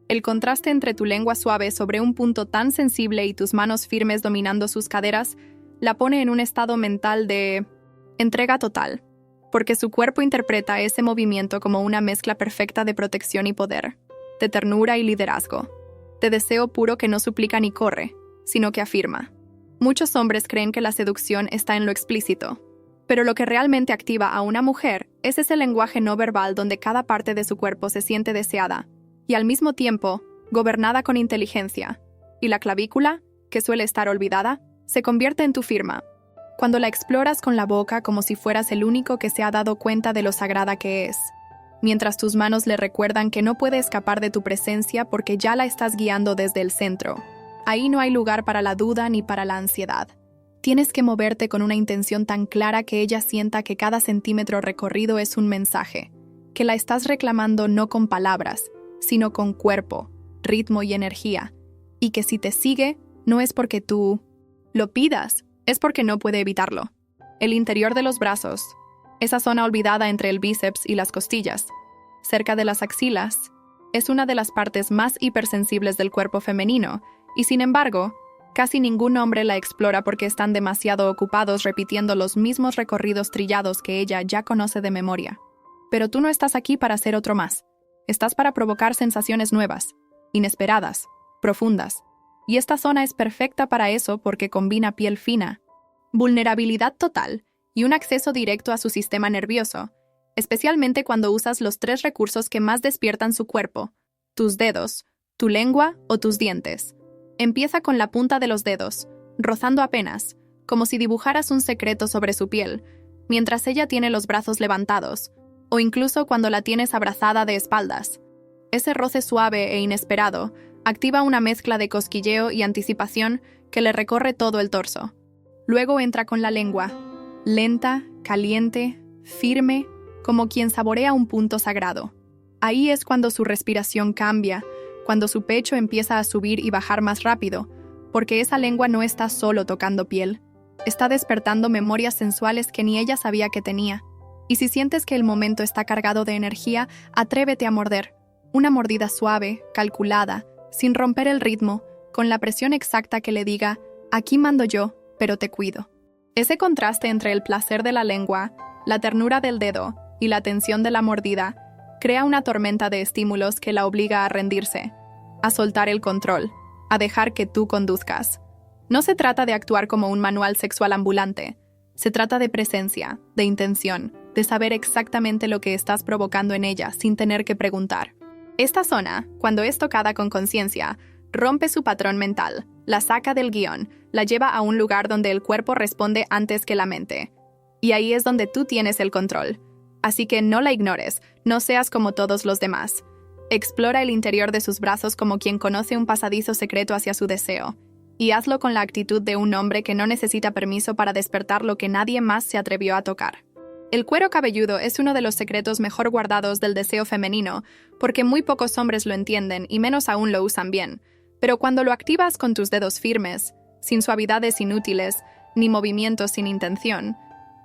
[SPEAKER 1] El contraste entre tu lengua suave sobre un punto tan sensible y tus manos firmes dominando sus caderas la pone en un estado mental de entrega total, porque su cuerpo interpreta ese movimiento como una mezcla perfecta de protección y poder, de ternura y liderazgo, de deseo puro que no suplica ni corre, sino que afirma. Muchos hombres creen que la seducción está en lo explícito, pero lo que realmente activa a una mujer es ese lenguaje no verbal donde cada parte de su cuerpo se siente deseada y al mismo tiempo gobernada con inteligencia, y la clavícula, que suele estar olvidada, se convierte en tu firma. Cuando la exploras con la boca como si fueras el único que se ha dado cuenta de lo sagrada que es, mientras tus manos le recuerdan que no puede escapar de tu presencia porque ya la estás guiando desde el centro. Ahí no hay lugar para la duda ni para la ansiedad. Tienes que moverte con una intención tan clara que ella sienta que cada centímetro recorrido es un mensaje, que la estás reclamando no con palabras, sino con cuerpo, ritmo y energía, y que si te sigue, no es porque tú lo pidas, es porque no puede evitarlo. El interior de los brazos, esa zona olvidada entre el bíceps y las costillas, cerca de las axilas, es una de las partes más hipersensibles del cuerpo femenino, y sin embargo, casi ningún hombre la explora porque están demasiado ocupados repitiendo los mismos recorridos trillados que ella ya conoce de memoria. Pero tú no estás aquí para ser otro más. Estás para provocar sensaciones nuevas, inesperadas, profundas. Y esta zona es perfecta para eso porque combina piel fina, vulnerabilidad total y un acceso directo a su sistema nervioso, especialmente cuando usas los 3 recursos que más despiertan su cuerpo: tus dedos, tu lengua o tus dientes. Empieza con la punta de los dedos, rozando apenas, como si dibujaras un secreto sobre su piel, mientras ella tiene los brazos levantados, o incluso cuando la tienes abrazada de espaldas. Ese roce suave e inesperado activa una mezcla de cosquilleo y anticipación que le recorre todo el torso. Luego entra con la lengua, lenta, caliente, firme, como quien saborea un punto sagrado. Ahí es cuando su respiración cambia, cuando su pecho empieza a subir y bajar más rápido, porque esa lengua no está solo tocando piel, está despertando memorias sensuales que ni ella sabía que tenía. Y si sientes que el momento está cargado de energía, atrévete a morder. Una mordida suave, calculada, sin romper el ritmo, con la presión exacta que le diga, aquí mando yo, pero te cuido. Ese contraste entre el placer de la lengua, la ternura del dedo y la tensión de la mordida crea una tormenta de estímulos que la obliga a rendirse, a soltar el control, a dejar que tú conduzcas. No se trata de actuar como un manual sexual ambulante. Se trata de presencia, de intención, de saber exactamente lo que estás provocando en ella sin tener que preguntar. Esta zona, cuando es tocada con conciencia, rompe su patrón mental, la saca del guión, la lleva a un lugar donde el cuerpo responde antes que la mente. Y ahí es donde tú tienes el control. Así que no la ignores, no seas como todos los demás. Explora el interior de sus brazos como quien conoce un pasadizo secreto hacia su deseo. Y hazlo con la actitud de un hombre que no necesita permiso para despertar lo que nadie más se atrevió a tocar. El cuero cabelludo es uno de los secretos mejor guardados del deseo femenino, porque muy pocos hombres lo entienden y menos aún lo usan bien. Pero cuando lo activas con tus dedos firmes, sin suavidades inútiles, ni movimientos sin intención,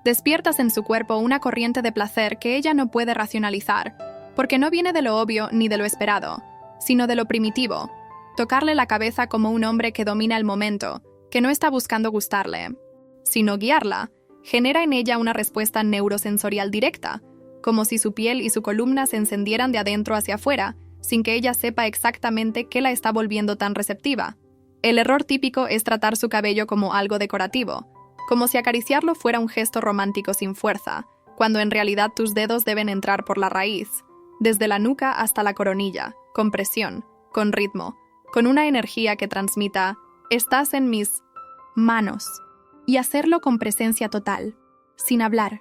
[SPEAKER 1] despiertas en su cuerpo una corriente de placer que ella no puede racionalizar, porque no viene de lo obvio ni de lo esperado, sino de lo primitivo. Tocarle la cabeza como un hombre que domina el momento, que no está buscando gustarle, sino guiarla, genera en ella una respuesta neurosensorial directa, como si su piel y su columna se encendieran de adentro hacia afuera, sin que ella sepa exactamente qué la está volviendo tan receptiva. El error típico es tratar su cabello como algo decorativo, como si acariciarlo fuera un gesto romántico sin fuerza, cuando en realidad tus dedos deben entrar por la raíz, desde la nuca hasta la coronilla, con presión, con ritmo, con una energía que transmita «estás en mis manos», y hacerlo con presencia total, sin hablar,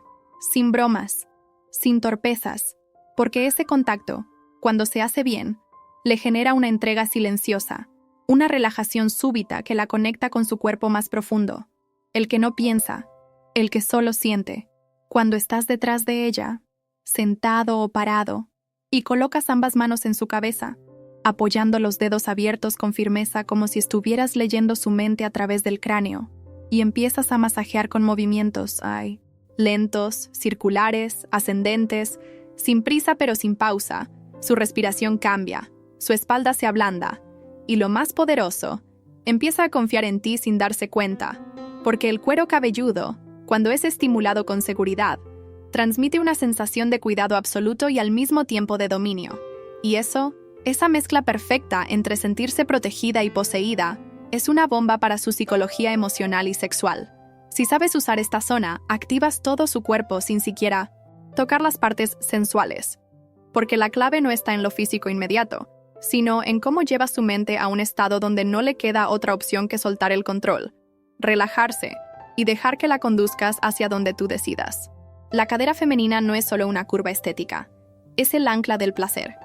[SPEAKER 1] sin bromas, sin torpezas, porque ese contacto, cuando se hace bien, le genera una entrega silenciosa, una relajación súbita que la conecta con su cuerpo más profundo, el que no piensa, el que solo siente. Cuando estás detrás de ella, sentado o parado, y colocas ambas manos en su cabeza, apoyando los dedos abiertos con firmeza como si estuvieras leyendo su mente a través del cráneo, y empiezas a masajear con movimientos, lentos, circulares, ascendentes, sin prisa pero sin pausa. Su respiración cambia, su espalda se ablanda, y lo más poderoso, empieza a confiar en ti sin darse cuenta, porque el cuero cabelludo, cuando es estimulado con seguridad, transmite una sensación de cuidado absoluto y al mismo tiempo de dominio. Y esa mezcla perfecta entre sentirse protegida y poseída, es una bomba para su psicología emocional y sexual. Si sabes usar esta zona, activas todo su cuerpo sin siquiera tocar las partes sensuales. Porque la clave no está en lo físico inmediato, sino en cómo llevas su mente a un estado donde no le queda otra opción que soltar el control, relajarse y dejar que la conduzcas hacia donde tú decidas. La cadera femenina no es solo una curva estética, es el ancla del placer,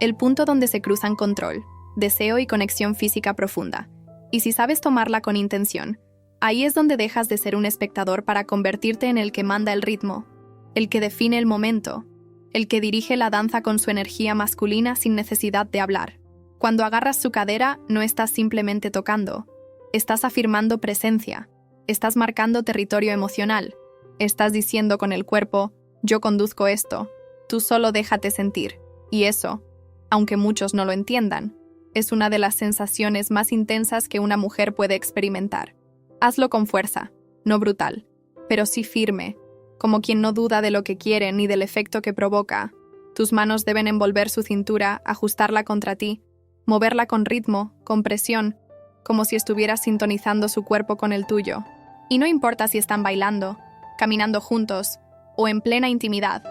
[SPEAKER 1] el punto donde se cruzan control, deseo y conexión física profunda. Y si sabes tomarla con intención, ahí es donde dejas de ser un espectador para convertirte en el que manda el ritmo, el que define el momento, el que dirige la danza con su energía masculina sin necesidad de hablar. Cuando agarras su cadera, no estás simplemente tocando, estás afirmando presencia, estás marcando territorio emocional, estás diciendo con el cuerpo, yo conduzco esto, tú solo déjate sentir. Y eso, aunque muchos no lo entiendan, es una de las sensaciones más intensas que una mujer puede experimentar. Hazlo con fuerza, no brutal, pero sí firme, como quien no duda de lo que quiere ni del efecto que provoca. Tus manos deben envolver su cintura, ajustarla contra ti, moverla con ritmo, con presión, como si estuvieras sintonizando su cuerpo con el tuyo. Y no importa si están bailando, caminando juntos o en plena intimidad,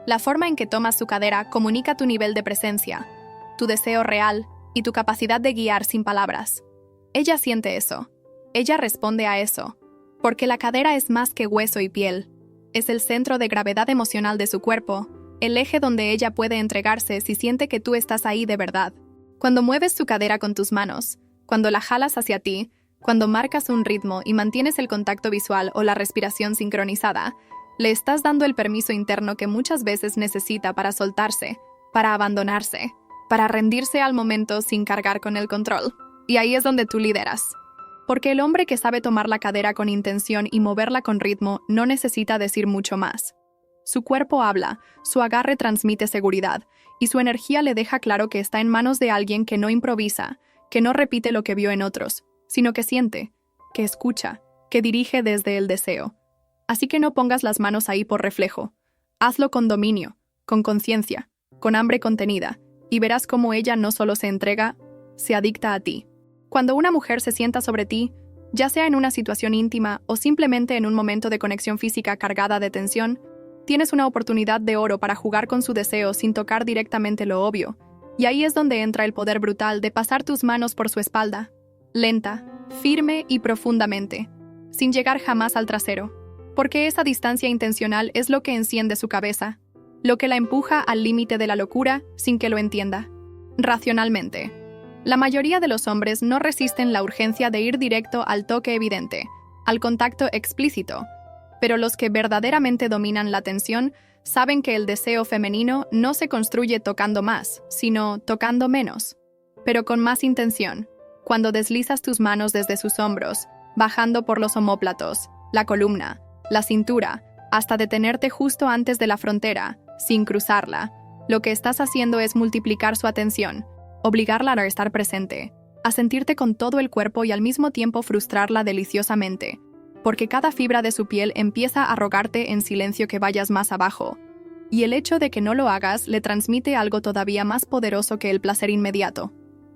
[SPEAKER 1] la forma en que tomas su cadera comunica tu nivel de presencia, tu deseo real y tu capacidad de guiar sin palabras. Ella siente eso, ella responde a eso, porque la cadera es más que hueso y piel. Es el centro de gravedad emocional de su cuerpo, el eje donde ella puede entregarse si siente que tú estás ahí de verdad. Cuando mueves su cadera con tus manos, cuando la jalas hacia ti, cuando marcas un ritmo y mantienes el contacto visual o la respiración sincronizada, le estás dando el permiso interno que muchas veces necesita para soltarse, para abandonarse, para rendirse al momento sin cargar con el control. Y ahí es donde tú lideras. Porque el hombre que sabe tomar la cadera con intención y moverla con ritmo no necesita decir mucho más. Su cuerpo habla, su agarre transmite seguridad, y su energía le deja claro que está en manos de alguien que no improvisa, que no repite lo que vio en otros, sino que siente, que escucha, que dirige desde el deseo. Así que no pongas las manos ahí por reflejo. Hazlo con dominio, con conciencia, con hambre contenida, y verás cómo ella no solo se entrega, se adicta a ti. Cuando una mujer se sienta sobre ti, ya sea en una situación íntima o simplemente en un momento de conexión física cargada de tensión, tienes una oportunidad de oro para jugar con su deseo sin tocar directamente lo obvio. Y ahí es donde entra el poder brutal de pasar tus manos por su espalda, lenta, firme y profundamente, sin llegar jamás al trasero. Porque esa distancia intencional es lo que enciende su cabeza, lo que la empuja al límite de la locura sin que lo entienda. Racionalmente, la mayoría de los hombres no resisten la urgencia de ir directo al toque evidente, al contacto explícito, pero los que verdaderamente dominan la tensión saben que el deseo femenino no se construye tocando más, sino tocando menos, pero con más intención. Cuando deslizas tus manos desde sus hombros, bajando por los omóplatos, la columna, la cintura, hasta detenerte justo antes de la frontera, sin cruzarla, lo que estás haciendo es multiplicar su atención, obligarla a estar presente, a sentirte con todo el cuerpo y al mismo tiempo frustrarla deliciosamente, porque cada fibra de su piel empieza a rogarte en silencio que vayas más abajo, y el hecho de que no lo hagas le transmite algo todavía más poderoso que el placer inmediato.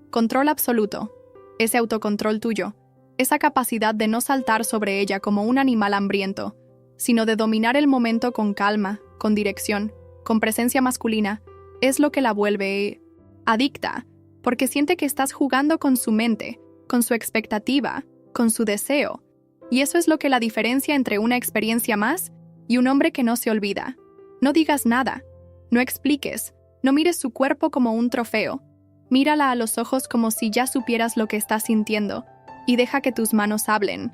[SPEAKER 1] Control absoluto. Ese autocontrol tuyo, esa capacidad de no saltar sobre ella como un animal hambriento, sino de dominar el momento con calma, con dirección, con presencia masculina, es lo que la vuelve adicta, porque siente que estás jugando con su mente, con su expectativa, con su deseo. Y eso es lo que la diferencia entre una experiencia más y un hombre que no se olvida. No digas nada, no expliques, no mires su cuerpo como un trofeo. Mírala a los ojos como si ya supieras lo que estás sintiendo y deja que tus manos hablen.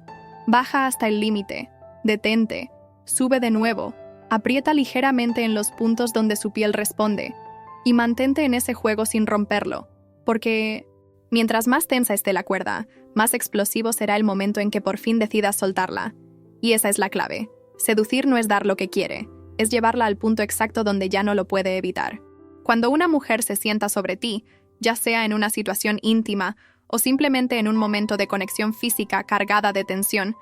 [SPEAKER 1] Baja hasta el límite, detente, sube de nuevo, aprieta ligeramente en los puntos donde su piel responde y mantente en ese juego sin romperlo, porque mientras más tensa esté la cuerda, más explosivo será el momento en que por fin decidas soltarla. Y esa es la clave. Seducir no es dar lo que quiere, es llevarla al punto exacto donde ya no lo puede evitar. Cuando una mujer se sienta sobre ti, ya sea en una situación íntima o simplemente en un momento de conexión física cargada de tensión,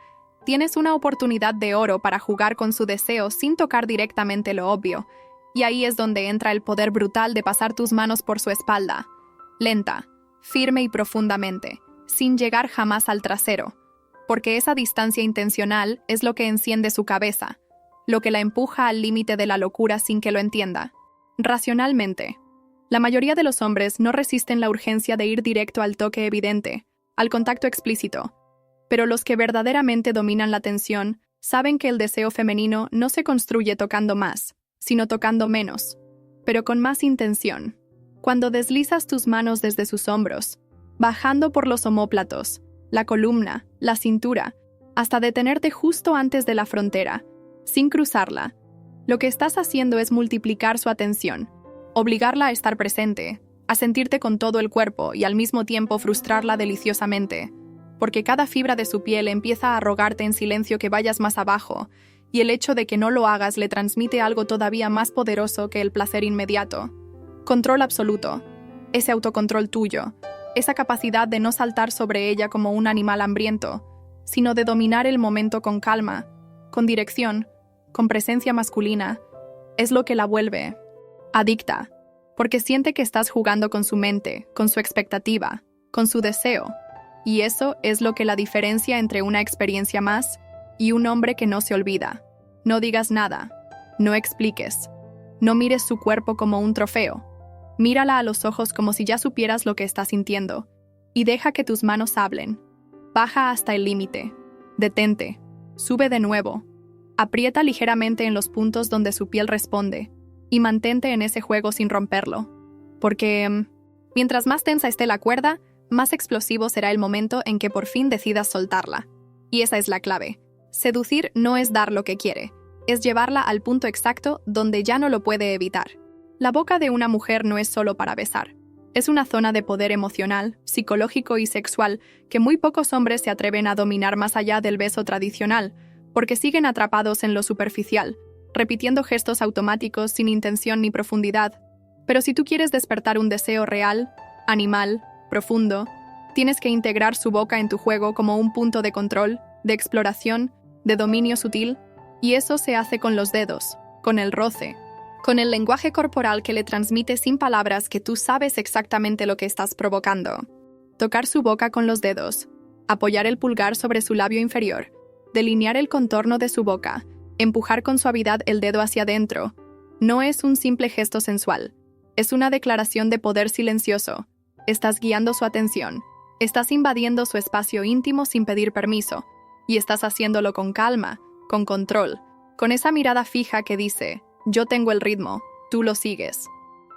[SPEAKER 1] tienes una oportunidad de oro para jugar con su deseo sin tocar directamente lo obvio, y ahí es donde entra el poder brutal de pasar tus manos por su espalda, lenta, firme y profundamente, sin llegar jamás al trasero, porque esa distancia intencional es lo que enciende su cabeza, lo que la empuja al límite de la locura sin que lo entienda. Racionalmente, la mayoría de los hombres no resisten la urgencia de ir directo al toque evidente, al contacto explícito, pero los que verdaderamente dominan la tensión saben que el deseo femenino no se construye tocando más, sino tocando menos, pero con más intención. Cuando deslizas tus manos desde sus hombros, bajando por los omóplatos, la columna, la cintura, hasta detenerte justo antes de la frontera, sin cruzarla, lo que estás haciendo es multiplicar su atención, obligarla a estar presente, a sentirte con todo el cuerpo y al mismo tiempo frustrarla deliciosamente, porque cada fibra de su piel empieza a rogarte en silencio que vayas más abajo, y el hecho de que no lo hagas le transmite algo todavía más poderoso que el placer inmediato. Control absoluto, ese autocontrol tuyo, esa capacidad de no saltar sobre ella como un animal hambriento, sino de dominar el momento con calma, con dirección, con presencia masculina, es lo que la vuelve adicta, porque siente que estás jugando con su mente, con su expectativa, con su deseo, y eso es lo que la diferencia entre una experiencia más y un hombre que no se olvida. No digas nada, no expliques, no mires su cuerpo como un trofeo, mírala a los ojos como si ya supieras lo que está sintiendo, y deja que tus manos hablen. Baja hasta el límite, detente, sube de nuevo, aprieta ligeramente en los puntos donde su piel responde, y mantente en ese juego sin romperlo, porque mientras más tensa esté la cuerda, más explosivo será el momento en que por fin decidas soltarla. Y esa es la clave. Seducir no es dar lo que quiere, es llevarla al punto exacto donde ya no lo puede evitar. La boca de una mujer no es solo para besar. Es una zona de poder emocional, psicológico y sexual que muy pocos hombres se atreven a dominar más allá del beso tradicional, porque siguen atrapados en lo superficial, repitiendo gestos automáticos sin intención ni profundidad. Pero si tú quieres despertar un deseo real, animal, profundo, tienes que integrar su boca en tu juego como un punto de control, de exploración, de dominio sutil, y eso se hace con los dedos, con el roce, con el lenguaje corporal que le transmite sin palabras que tú sabes exactamente lo que estás provocando. Tocar su boca con los dedos, apoyar el pulgar sobre su labio inferior, delinear el contorno de su boca, empujar con suavidad el dedo hacia adentro, no es un simple gesto sensual, es una declaración de poder silencioso. Estás guiando su atención, estás invadiendo su espacio íntimo sin pedir permiso, y estás haciéndolo con calma, con control, con esa mirada fija que dice, yo tengo el ritmo, tú lo sigues.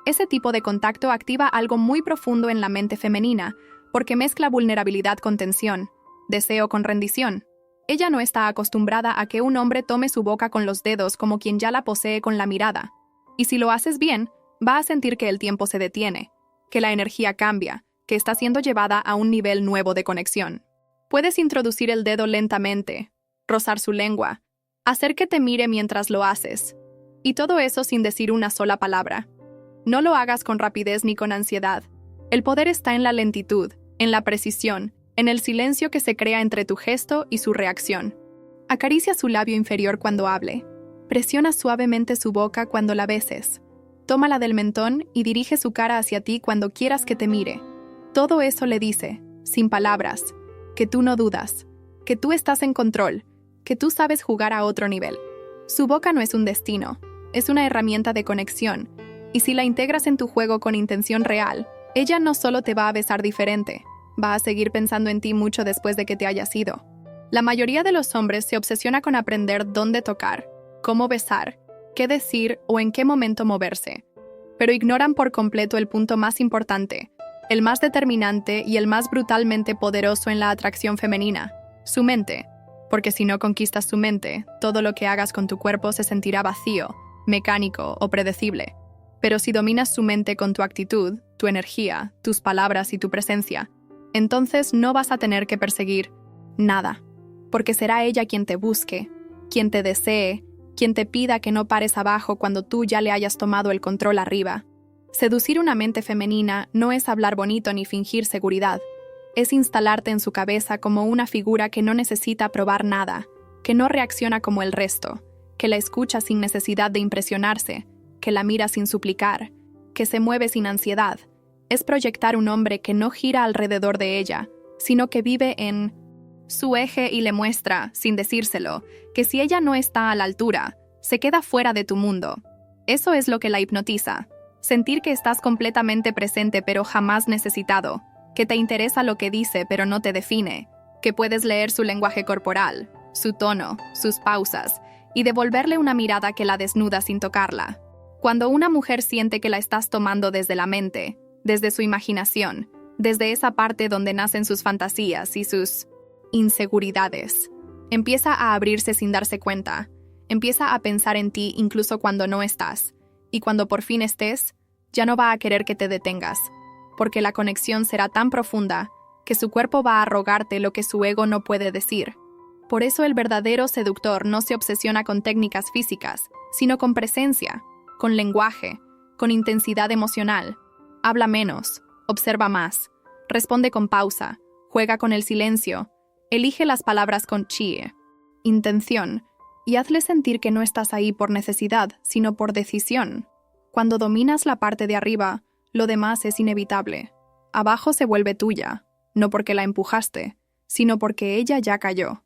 [SPEAKER 1] Ese tipo de contacto activa algo muy profundo en la mente femenina, porque mezcla vulnerabilidad con tensión, deseo con rendición. Ella no está acostumbrada a que un hombre tome su boca con los dedos como quien ya la posee con la mirada. Y si lo haces bien, va a sentir que el tiempo se detiene, que la energía cambia, que está siendo llevada a un nivel nuevo de conexión. Puedes introducir el dedo lentamente, rozar su lengua, hacer que te mire mientras lo haces, y todo eso sin decir una sola palabra. No lo hagas con rapidez ni con ansiedad. El poder está en la lentitud, en la precisión, en el silencio que se crea entre tu gesto y su reacción. Acaricia su labio inferior cuando hable. Presiona suavemente su boca cuando la beses. Tómala del mentón y dirige su cara hacia ti cuando quieras que te mire. Todo eso le dice, sin palabras, que tú no dudas, que tú estás en control, que tú sabes jugar a otro nivel. Su boca no es un destino, es una herramienta de conexión, y si la integras en tu juego con intención real, ella no solo te va a besar diferente, va a seguir pensando en ti mucho después de que te hayas ido. La mayoría de los hombres se obsesiona con aprender dónde tocar, cómo besar, qué decir o en qué momento moverse, pero ignoran por completo el punto más importante, el más determinante y el más brutalmente poderoso en la atracción femenina, su mente, porque si no conquistas su mente, todo lo que hagas con tu cuerpo se sentirá vacío, mecánico o predecible. Pero si dominas su mente con tu actitud, tu energía, tus palabras y tu presencia, entonces no vas a tener que perseguir nada, porque será ella quien te busque, quien te desee, quien te pida que no pares abajo cuando tú ya le hayas tomado el control arriba. Seducir una mente femenina no es hablar bonito ni fingir seguridad, es instalarte en su cabeza como una figura que no necesita probar nada, que no reacciona como el resto, que la escucha sin necesidad de impresionarse, que la mira sin suplicar, que se mueve sin ansiedad. Es proyectar un hombre que no gira alrededor de ella, sino que vive en su eje y le muestra, sin decírselo, que si ella no está a la altura, se queda fuera de tu mundo. Eso es lo que la hipnotiza. Sentir que estás completamente presente pero jamás necesitado, que te interesa lo que dice pero no te define, que puedes leer su lenguaje corporal, su tono, sus pausas, y devolverle una mirada que la desnuda sin tocarla. Cuando una mujer siente que la estás tomando desde la mente, desde su imaginación, desde esa parte donde nacen sus fantasías y sus inseguridades, empieza a abrirse sin darse cuenta, empieza a pensar en ti incluso cuando no estás, y cuando por fin estés, ya no va a querer que te detengas, porque la conexión será tan profunda que su cuerpo va a rogarte lo que su ego no puede decir. Por eso el verdadero seductor no se obsesiona con técnicas físicas, sino con presencia, con lenguaje, con intensidad emocional. Habla menos, observa más, responde con pausa, juega con el silencio, elige las palabras con intención, y hazle sentir que no estás ahí por necesidad, sino por decisión. Cuando dominas la parte de arriba, lo demás es inevitable. Abajo se vuelve tuya, no porque la empujaste, sino porque ella ya cayó.